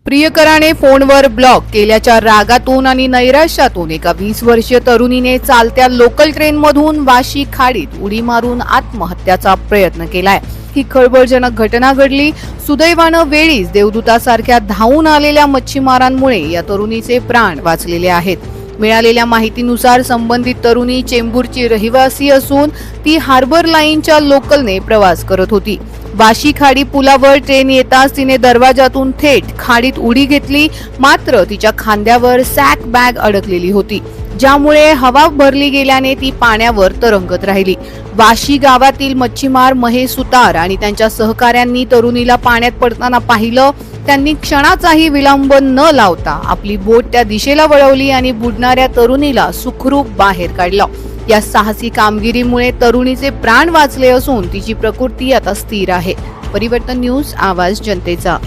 प्रियकराने फोनवर ब्लॉक केल्याच्या रागातून आणि नैराश्यातून एका 20 वर्षीय तरुणीने चालत्या लोकल ट्रेनमधून वाशी खाडीत उडी मारून आत्महत्याचा प्रयत्न केलाय। ही खळबळजनक घटना घडली। सुदैवानं वेळीच देवदूतासारख्या धावून आलेल्या मच्छीमारांमुळे या तरुणीचे प्राण वाचलेले आहेत। मिळालेल्या माहितीनुसार संबंधित तरुणी चेंबूरची रहिवासी असून ती हार्बर लाईनच्या लोकलने प्रवास करत होती। वाशी खाडी पुलावर ट्रेन येताच तिने दरवाजातून थेट खाडीत उडी घेतली, मात्र तिच्या खांद्यावर सॅक बॅग अडकलेली होती, ज्यामुळे हवा भरली गेल्याने ती पाण्यावर तरंगत राहिली। वाशी गावातील मच्छीमार महेश सुतार आणि त्यांच्या सहकाऱ्यांनी तरुणीला पाण्यात पडताना पाहिलं। त्यांनी क्षणाचाही विलंब न लावता आपली बोट त्या दिशेला वळवली आणि बुडणाऱ्या तरुणीला सुखरूप बाहेर काढलं। या साहसी कामगिरीमुळे तरुणीचे प्राण वाचले असून तिची प्रकृती आता स्थिर आहे। परिवर्तन न्यूज, आवाज जनतेचा।